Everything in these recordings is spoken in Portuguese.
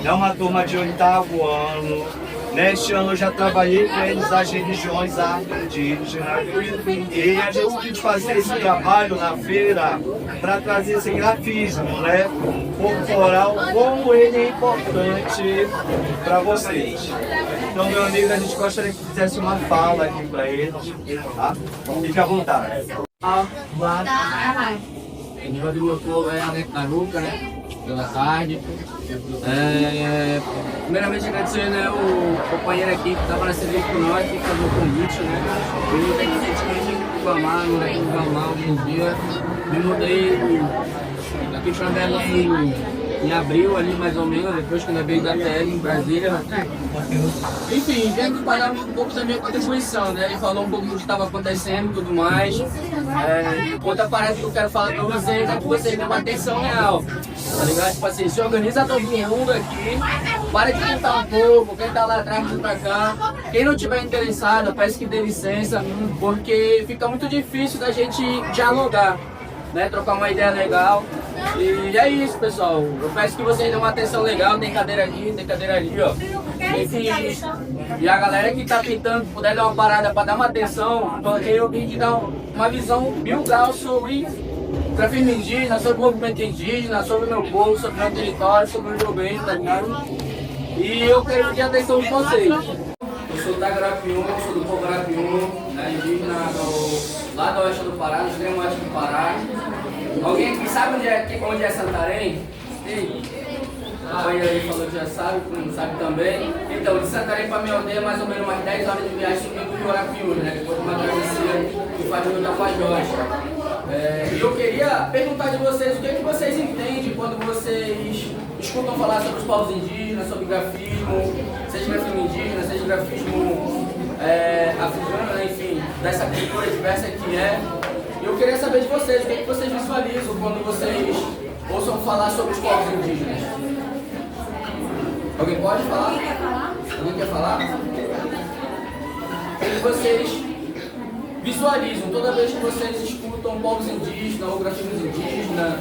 É uma turma de 8º ano. Neste ano eu já trabalhei com eles as religiões afro-indígenas. E a gente quis fazer esse trabalho na feira para trazer esse grafismo, né? Corporal, como ele é importante para vocês. Então, meu amigo, a gente gostaria que fizesse uma fala aqui para eles, tá? Fique à vontade. O nível do meu povo é a Naruca, né? Pela tarde. Primeiramente agradecer, né, o companheiro aqui que estava nesse vídeo com nós, que fez o convite, né? Eu tenho recentemente aqui pro Guamá, no Guamá, alguns dias. Me mudei daqui para Belém em abril ali mais ou menos, depois que eu veio da TL em Brasília. Enfim, vendo pagar um pouco da minha contribuição, né? Ele falou um pouco do que estava acontecendo e tudo mais. Outra parada que eu quero falar para vocês é que vocês dêem uma atenção real. Tá ligado? Tipo assim, se organiza todo mundo aqui, para de tentar um pouco, quem tá lá atrás vem pra cá. Quem não tiver interessado, peço que dê licença, porque fica muito difícil da gente dialogar, né? Trocar uma ideia legal. E é isso, pessoal. Eu peço que vocês dêem uma atenção legal, tem cadeira aqui, tem cadeira ali, ó. Enfim, e a galera que tá tentando, puder dar uma parada para dar uma atenção, porque eu vim de dar uma visão 1000 graus sobre grafismo indígena, sobre o movimento indígena, sobre o meu povo, sobre o meu território, sobre o meu bem, tá ligado? E eu quero pedir a atenção de vocês. Eu sou da Grafium, sou do povo Grafium, né, indígena lá do oeste do Pará, no extremo oeste do Pará. Alguém aqui sabe onde é Santarém? Sim. A companheira aí falou que já sabe, não sabe também. Então, de Santarém para minha aldeia, mais ou menos umas 10 horas de viagem subindo do Grafium, né? Depois de uma travessia que faz no Tapajós. E eu queria perguntar de vocês o que vocês entendem quando vocês escutam falar sobre os povos indígenas, sobre grafismo, seja grafismo indígena, seja grafismo africano, né? Enfim, dessa cultura diversa que é. Eu queria saber de vocês o que vocês visualizam quando vocês ouçam falar sobre os povos indígenas. Alguém pode falar? Alguém quer falar? O que vocês visualizam toda vez que vocês escutam povos indígenas ou grafismos indígenas?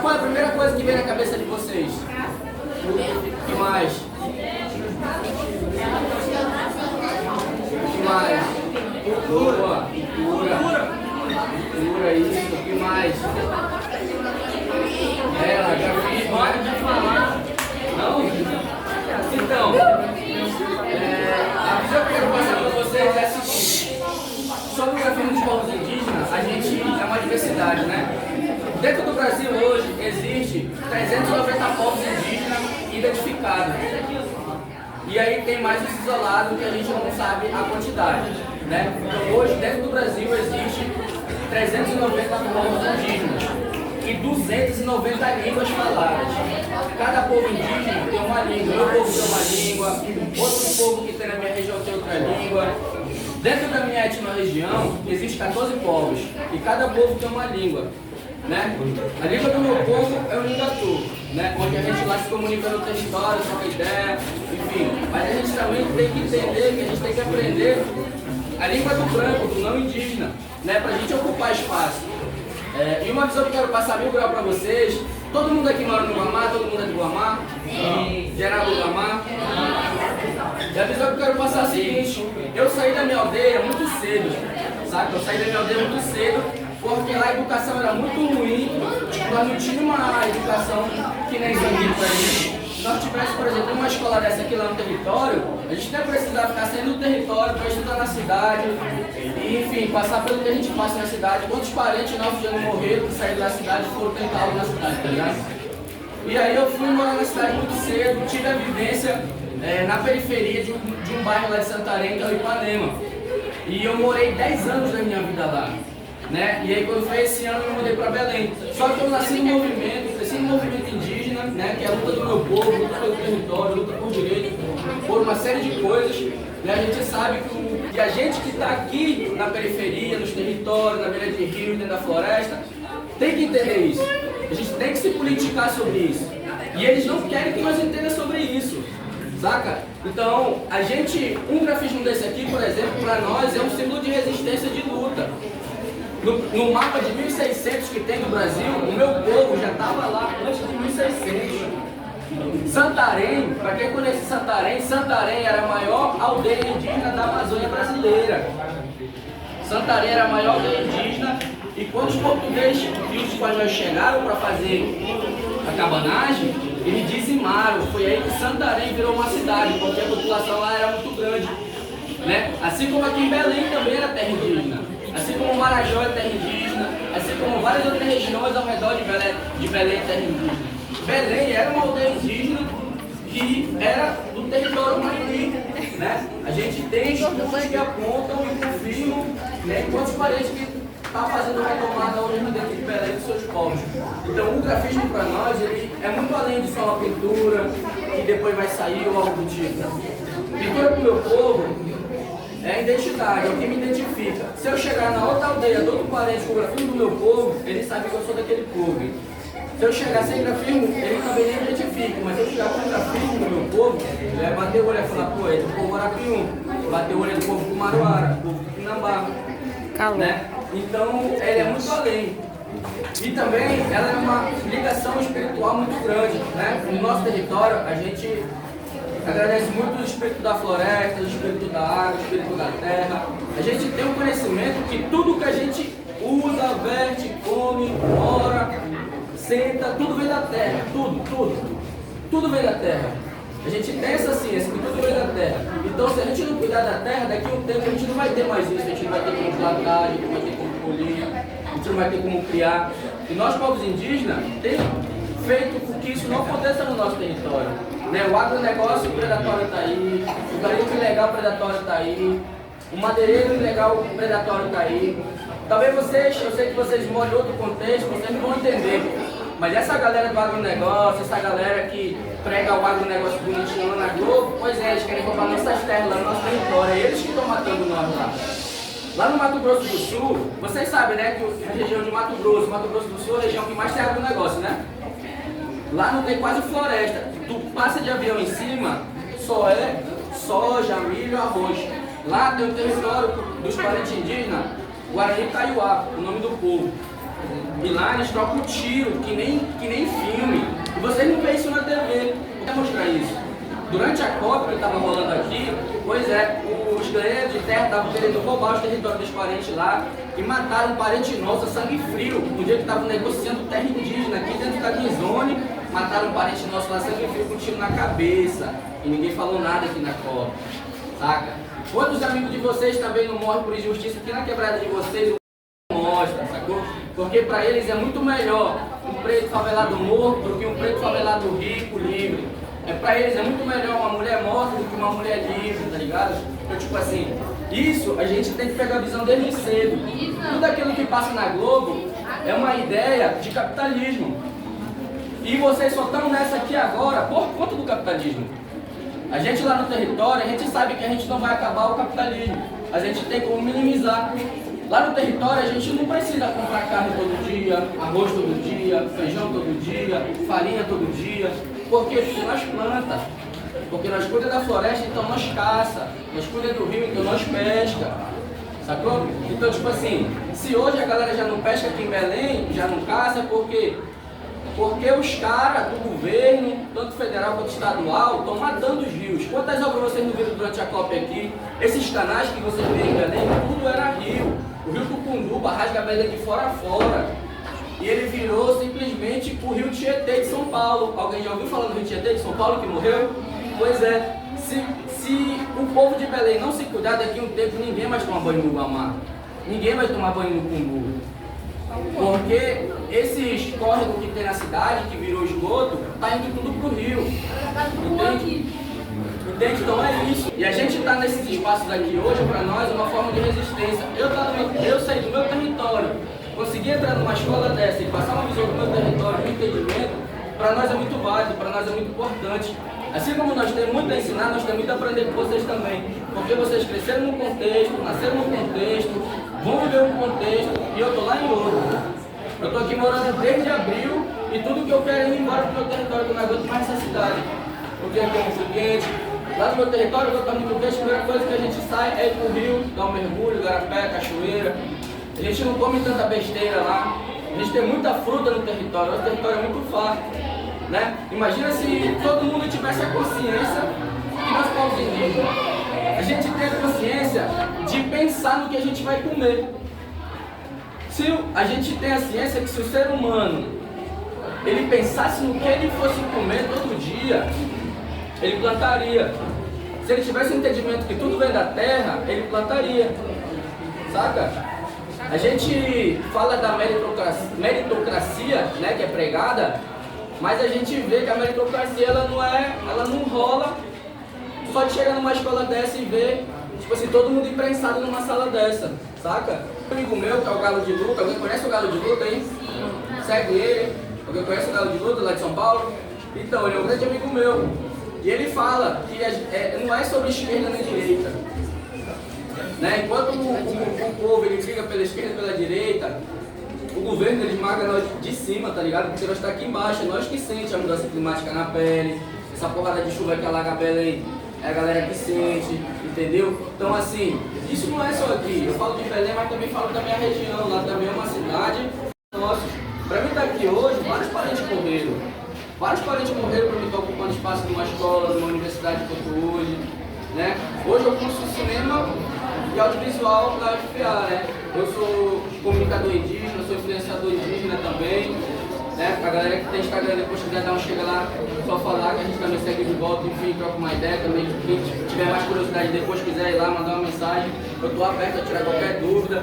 Qual é a primeira coisa que vem na cabeça de vocês? O que mais? O que mais? Cultura, isso, o que mais? Grafismo, pode falar. Não? Então, a visão que eu quero passar para vocês é a seguinte: sobre o grafismo dos povos indígenas, a gente é uma diversidade, né? Dentro do Brasil hoje existe 390 povos indígenas identificados. E aí tem mais os isolados que a gente não sabe a quantidade, né? Então hoje dentro do Brasil existe 390 povos indígenas e 290 línguas faladas. Cada povo indígena tem uma língua, meu povo tem uma língua, outro povo que tem na minha região tem outra língua. Dentro da minha etnorregião existe 14 povos e cada povo tem uma língua, né? A língua do meu povo é o Lingatu, né? Onde a gente lá se comunica no território, troca ideia, enfim. Mas a gente também tem que entender que a gente tem que aprender a língua do branco, do não indígena, né? Pra gente ocupar espaço. E uma visão que eu quero passar 1000 graus pra vocês: todo mundo aqui mora no Guamá, todo mundo é do Guamá, geral do Guamá. E a visão que eu quero passar é a seguinte: eu saí da minha aldeia muito cedo, sabe? Eu saí da minha aldeia muito cedo porque lá a educação era muito ruim, nós não tínhamos uma educação que nem isso aqui pra gente. Se nós tivéssemos, por exemplo, uma escola dessa aqui lá no território, a gente não ia precisar ficar saindo do território para estudar na cidade, e, enfim, passar pelo que a gente passa na cidade. Quantos parentes nossos já não morreram, que saíram da cidade e foram tentar algo na cidade, tá ligado? E aí eu fui morar na cidade muito cedo, tive a vivência na periferia de um bairro lá de Santarém, que é o Ipanema. E eu morei 10 anos da minha vida lá, né? E aí quando foi esse ano eu mudei para Belém. Só que eu nasci no movimento, cresci no movimento indígena, né? Que é a luta do meu povo, luta pelo território, luta por direito, por uma série de coisas. Né? A gente sabe que a gente que está aqui na periferia, nos territórios, na beira de rio, dentro da floresta, tem que entender isso. A gente tem que se politicar sobre isso. E eles não querem que nós entendamos sobre isso. Saca? Então, um grafismo desse aqui, por exemplo, para nós é um símbolo de resistência, de luta. No mapa de 1600 que tem no Brasil, o meu povo já estava lá antes de 1600. Santarém, para quem conhece Santarém, Santarém era a maior aldeia indígena da Amazônia brasileira. Santarém era a maior aldeia indígena e quando os portugueses e os espanhóis chegaram para fazer a cabanagem, eles dizimaram. Foi aí que Santarém virou uma cidade, porque a população lá era muito grande, né? Assim como aqui em Belém também era terra indígena, assim como Marajó é terra indígena, assim como várias outras regiões ao redor de Belém é terra indígena. Belém era uma aldeia indígena que era do território marinho, né? A gente tem estudos que apontam e confirmam, né, quantos parentes que está fazendo retomada hoje dentro de Belém dos seus povos. Então o grafismo para nós ele é muito além de só uma pintura que depois vai sair ou algo do tipo. Pintura para o meu povo é a identidade, é o que me identifica. Se eu chegar na outra aldeia, do outro parente com o grafismo do meu povo, ele sabe que eu sou daquele povo. Se eu chegar sem grafismo, ele também nem identifica, mas se eu chegar com grafismo do meu povo, ele vai bater o olho e falar, pô, é do povo Arapium, bater o olho do povo Kumaruara, do povo Tupinambá, né? Então, ele é muito além. E também, ela é uma ligação espiritual muito grande, né? No nosso território, a gente agradece muito o espírito da floresta, o espírito da água, o espírito da terra. A gente tem o conhecimento que tudo que a gente usa, veste, come, mora, senta, tudo vem da terra, tudo vem da terra. A gente tem essa ciência que tudo vem da terra. Então se a gente não cuidar da terra, daqui a um tempo a gente não vai ter mais isso, a gente não vai ter como plantar, a gente não vai ter como colher, a gente não vai ter como criar. E nós povos indígenas temos feito com que isso não aconteça no nosso território. Né? O agronegócio predatório está aí, o garimpo ilegal predatório está aí, o madeireiro ilegal predatório está aí. Talvez vocês, eu sei que vocês moram em outro contexto, vocês não vão entender. Mas essa galera do agronegócio, essa galera que prega o agronegócio bonitinho lá na Globo, pois é, eles querem roubar nossas terras lá no nosso território, é eles que estão matando nós lá. Lá no Mato Grosso do Sul, vocês sabem, né, que a região de Mato Grosso do Sul é a região que mais tem agronegócio, né? Lá não tem quase floresta, tu passa de avião em cima, só é soja, milho, arroz. Lá tem o território dos parentes indígenas, Guarani Kaiowá, o nome do povo. E lá eles trocam tiro, que nem filme. E vocês não veem isso na TV. Eu quero mostrar isso. Durante a Copa que estava rolando aqui, pois é, os ganheiros de terra estavam querendo roubar os territórios dos parentes lá e mataram um parente nosso a sangue frio. No dia que estavam negociando terra indígena aqui dentro da Guizone, mataram um parente nosso lá a sangue frio com um tiro na cabeça. E ninguém falou nada aqui na Copa. Saca? Quantos amigos de vocês também não morrem por injustiça aqui na quebrada de vocês? Mostra, sacou? Porque para eles é muito melhor um preto favelado morto do que um preto favelado rico, livre. Para eles é muito melhor uma mulher morta do que uma mulher livre, tá ligado? Então, tipo assim, isso a gente tem que pegar a visão desde cedo. Tudo aquilo que passa na Globo é uma ideia de capitalismo. E vocês só estão nessa aqui agora por conta do capitalismo. A gente lá no território, a gente sabe que a gente não vai acabar o capitalismo. A gente tem como minimizar. Lá no território a gente não precisa comprar carne todo dia, arroz todo dia, feijão todo dia, farinha todo dia. Por quê? Porque nós planta. Porque nós cuidamos da floresta, então nós caça. Nós cuidamos do rio, então nós pesca. Sacou? Então, tipo assim, se hoje a galera já não pesca aqui em Belém, já não caça, por quê? Porque os caras do governo, tanto federal quanto estadual, estão matando os rios. Quantas obras vocês não viram durante a COP aqui? Esses canais que vocês veem em Belém, tudo era rio. O rio Tucunduba rasga Belém de fora a fora. E ele virou simplesmente o rio Tietê de São Paulo. Alguém já ouviu falar do rio Tietê de São Paulo que morreu? Pois é. Se o povo de Belém não se cuidar, daqui a um tempo ninguém mais toma banho no Guamá. Ninguém vai tomar banho no Cumbu. Porque esses córregos que tem na cidade, que virou esgoto, tá indo tudo pro rio. Entende? Então é isso. E a gente está nesses espaços aqui hoje, para nós, é uma forma de resistência. Eu saí do meu território, conseguir entrar numa escola dessa e passar uma visão do meu território, um entendimento, para nós é muito válido, para nós é muito importante. Assim como nós temos muito a ensinar, nós temos muito a aprender com vocês também. Porque vocês cresceram num contexto, nasceram num contexto, vão viver um contexto, e eu estou lá em outro. Eu estou aqui morando desde abril, e tudo que eu quero é ir embora do meu território, que eu não aguento mais essa cidade. Porque aqui é muito quente. Lá no meu território, quando está muito quente, a primeira coisa que a gente sai é ir pro rio, dar um mergulho, garapé, cachoeira. A gente não come tanta besteira lá. A gente tem muita fruta no território, o território é muito farto. né? Imagina se todo mundo tivesse a consciência que nós povos indígenas, a gente tem a consciência de pensar no que a gente vai comer. Se a gente tem a ciência que se o ser humano ele pensasse no que ele fosse comer todo dia, ele plantaria. Se ele tivesse o entendimento que tudo vem da terra, ele plantaria. Saca? A gente fala da meritocracia, né, que é pregada, mas a gente vê que a meritocracia ela não rola só de chegar numa escola dessa e ver, tipo assim, todo mundo imprensado numa sala dessa, saca? Um amigo meu, que é o Galo de Luta, alguém conhece o Galo de Luta aí? Segue ele. Alguém conhece o Galo de Luta lá de São Paulo? Então, ele é um grande amigo meu. E ele fala que não é sobre esquerda nem direita. Né? Enquanto o povo ele briga pela esquerda e pela direita, o governo ele esmaga nós de cima, tá ligado? Porque nós está aqui embaixo, é nós que sente a mudança climática na pele, essa porrada de chuva que alaga a Belém, é a galera que sente, entendeu? Então assim, isso não é só aqui, eu falo de Belém, mas também falo da minha região, lá também é uma cidade. Nossa, pra mim estar aqui hoje, vários parentes morreram. Vários parentes morreram para mim estar ocupando espaço numa escola, numa universidade que eu estou hoje, né? Hoje eu curso cinema e audiovisual da UFPA, né? Eu sou comunicador indígena, sou influenciador indígena também, né? A galera que tem Instagram, depois quiser dar um chega lá, só falar que a gente também segue de volta, enfim, troca uma ideia também. Quem tiver mais curiosidade, depois quiser ir lá, mandar uma mensagem, eu estou aberto a tirar qualquer dúvida,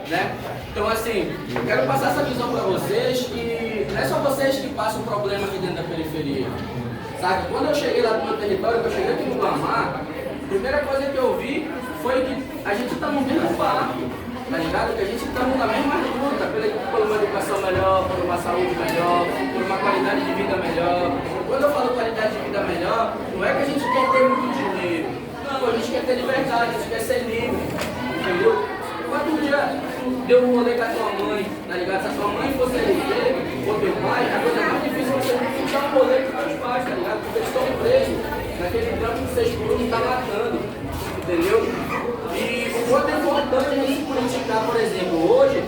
né? Então assim, eu quero passar essa visão para vocês que não é só vocês que passam o problema aqui dentro da periferia, sabe? Quando eu cheguei lá no meu território, que eu cheguei aqui no Guamá, a primeira coisa que eu vi foi que a gente está no mesmo barco, tá ligado? Que a gente está na mesma luta por uma educação melhor, por uma saúde melhor, por uma qualidade de vida melhor. Quando eu falo qualidade de vida melhor, não é que a gente quer ter muito dinheiro, não, a gente quer ter liberdade, a gente quer ser livre, entendeu? Quando um dia tu deu um rolê com a tua mãe, tá ligado? Se a tua mãe fosse LG ou teu pai, a coisa mais difícil é você dar um rolê com teus pais, tá ligado? Porque eles estão presos naquele trampo que 6 por 1 tá matando, entendeu? E o quanto é importante a gente politicar, por exemplo, hoje,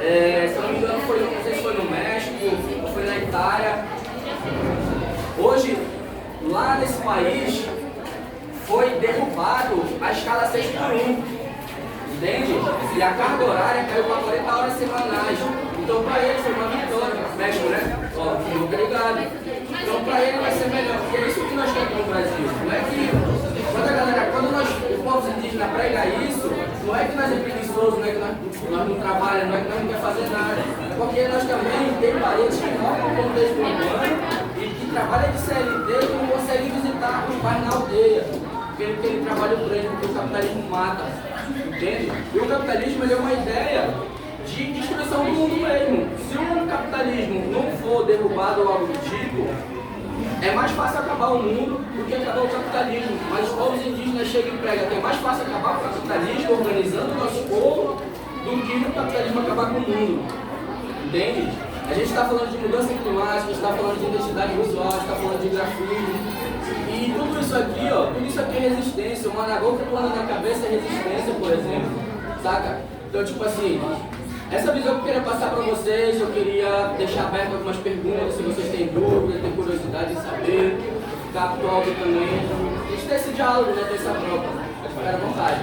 se eu não me engano, não sei se foi no México ou foi na Itália, hoje, lá nesse país, foi derrubado a escala 6 por 1. Entende? E a carga horária caiu para 40 horas semanais. Então para ele foi uma vitória. México, né? Ó, fica ligado. Então para ele vai ser melhor. Porque é isso que nós queremos no Brasil. Não é que quando nós, os povos indígenas pregam isso, não é que nós é preguiçoso, não é que nós não trabalhamos, não é que nós não queremos fazer nada. É porque nós também temos parentes que moram no contexto urbano e que trabalham de CLT e que não conseguem visitar os pais na aldeia. Porque ele trabalha grande, porque o capitalismo mata. Entende? E o capitalismo ele é uma ideia de destruição do mundo mesmo. Se o capitalismo não for derrubado ou algo do tipo, é mais fácil acabar o mundo do que acabar o capitalismo. Mas os povos indígenas chegam e pregam que é mais fácil acabar com o capitalismo, organizando o nosso povo, do que o capitalismo acabar com o mundo. Entende? A gente está falando de mudança climática, a gente está falando de identidade visual, a gente está falando de grafismo. E tudo isso aqui, ó, tudo isso aqui é resistência. O Managô que plana na cabeça é resistência, por exemplo. Saca? Então, tipo assim, essa visão que eu queria passar para vocês, eu queria deixar aberto algumas perguntas, se vocês têm dúvidas, têm curiosidade em saber, ficar atual também. A gente tem esse diálogo, né, ter essa troca. Ficar à vontade.